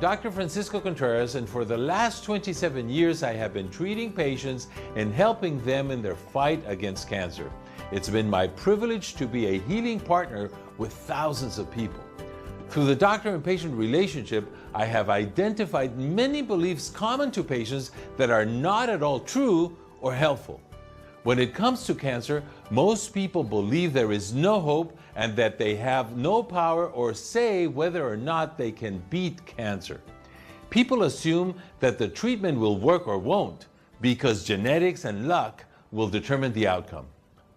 Dr. Francisco Contreras, and for the last 27 years I have been treating patients and helping them in their fight against cancer. It's been my privilege to be a healing partner with thousands of people. Through the doctor and patient relationship, I have identified many beliefs common to patients that are not at all true or helpful. When it comes to cancer, most people believe there is no hope and that they have no power or say whether or not they can beat cancer. People assume that the treatment will work or won't because genetics and luck will determine the outcome.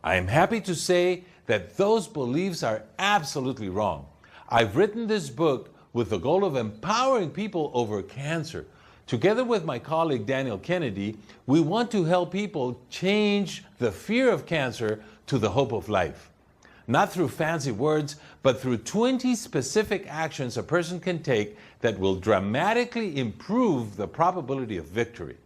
I am happy to say that those beliefs are absolutely wrong. I've written this book with the goal of empowering people over cancer. Together with my colleague Daniel Kennedy, we want to help people change the fear of cancer to the hope of life. Not through fancy words, but through 20 specific actions a person can take that will dramatically improve the probability of victory.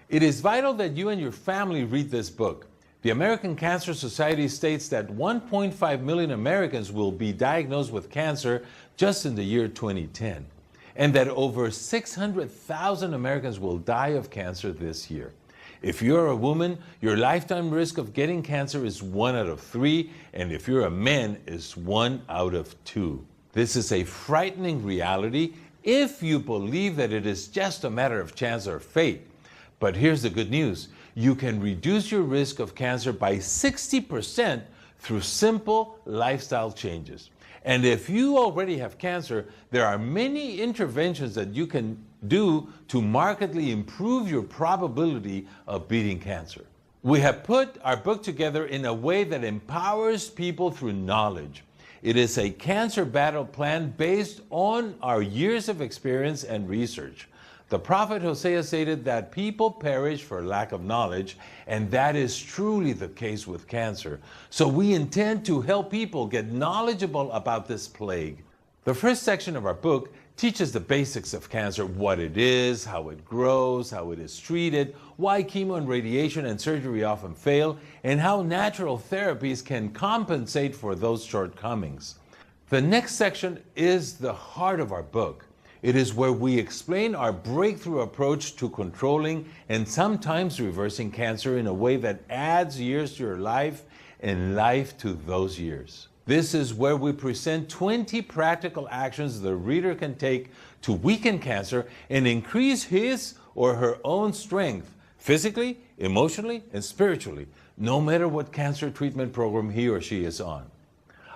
It is vital that you and your family read this book. The American Cancer Society states that 1.5 million Americans will be diagnosed with cancer just in the year 2010. And that over 600,000 Americans will die of cancer this year. If you're a woman, your lifetime risk of getting cancer is 1 out of 3, and if you're a man, it's 1 out of 2. This is a frightening reality if you believe that it is just a matter of chance or fate. But here's the good news. You can reduce your risk of cancer by 60% through simple lifestyle changes. And if you already have cancer, there are many interventions that you can do to markedly improve your probability of beating cancer. We have put our book together in a way that empowers people through knowledge. It is a cancer battle plan based on our years of experience and research. The prophet Hosea stated that people perish for lack of knowledge, and that is truly the case with cancer. So we intend to help people get knowledgeable about this plague. The first section of our book teaches the basics of cancer, what it is, how it grows, how it is treated, why chemo and radiation and surgery often fail, and how natural therapies can compensate for those shortcomings. The next section is the heart of our book. It is where we explain our breakthrough approach to controlling and sometimes reversing cancer in a way that adds years to your life and life to those years. This is where we present 20 practical actions the reader can take to weaken cancer and increase his or her own strength, physically, emotionally, and spiritually, no matter what cancer treatment program he or she is on.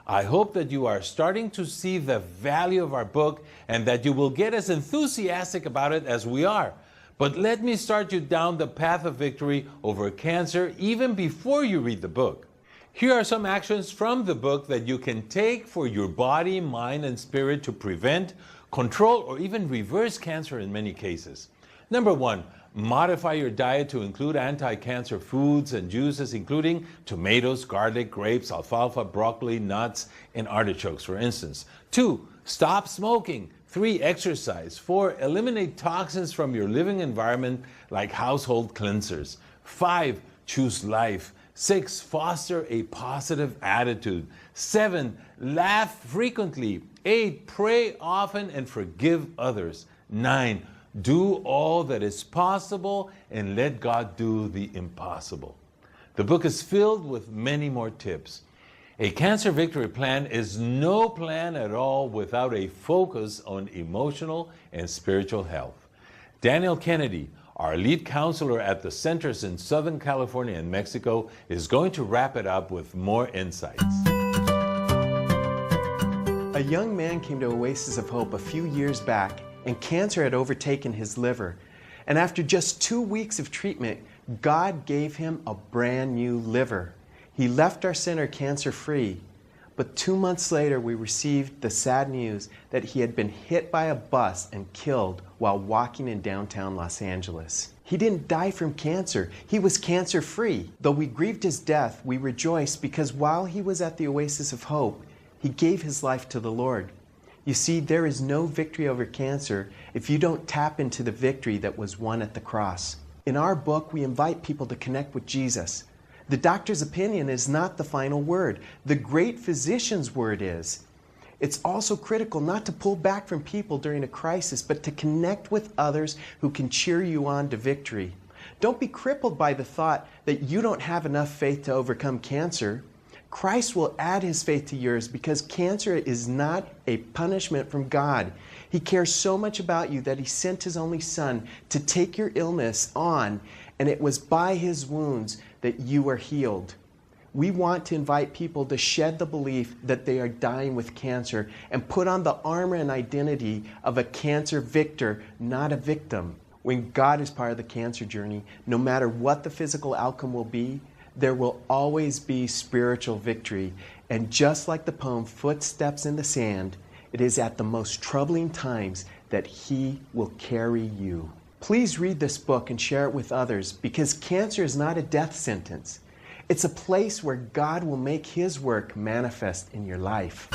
I hope that you are starting to see the value of our book and that you will get as enthusiastic about it as we are. But let me start you down the path of victory over cancer even before you read the book. Here are some actions from the book that you can take for your body, mind, and spirit to prevent, control, or even reverse cancer in many cases. Number 1, modify your diet to include anti-cancer foods and juices, including tomatoes, garlic, grapes, alfalfa, broccoli, nuts, and artichokes, for instance. 2, stop smoking. 3, exercise. 4, eliminate toxins from your living environment like household cleansers. 5, choose life. 6, foster a positive attitude. 7, laugh frequently. 8, pray often and forgive others. 9, do all that is possible and let God do the impossible. The book is filled with many more tips. A cancer victory plan is no plan at all without a focus on emotional and spiritual health. Daniel Kennedy, our lead counselor at the centers in Southern California and Mexico, is going to wrap it up with more insights. A young man came to Oasis of Hope a few years back, and cancer had overtaken his liver. And after just 2 weeks of treatment, God gave him a brand new liver. He left our center cancer-free. But 2 months later, we received the sad news that he had been hit by a bus and killed while walking in downtown Los Angeles. He didn't die from cancer. He was cancer-free. Though we grieved his death, we rejoiced because while he was at the Oasis of Hope, he gave his life to the Lord. You see, there is no victory over cancer if you don't tap into the victory that was won at the cross. In our book, we invite people to connect with Jesus. The doctor's opinion is not the final word. The great physician's word is. It's also critical not to pull back from people during a crisis, but to connect with others who can cheer you on to victory. Don't be crippled by the thought that you don't have enough faith to overcome cancer. Christ will add his faith to yours because cancer is not a punishment from God. He cares so much about you that he sent his only son to take your illness on, and it was by his wounds that you were healed. We want to invite people to shed the belief that they are dying with cancer and put on the armor and identity of a cancer victor, not a victim. When God is part of the cancer journey, no matter what the physical outcome will be, there will always be spiritual victory. And just like the poem Footsteps in the Sand, it is at the most troubling times that he will carry you. Please read this book and share it with others, because cancer is not a death sentence. It's a place where God will make his work manifest in your life.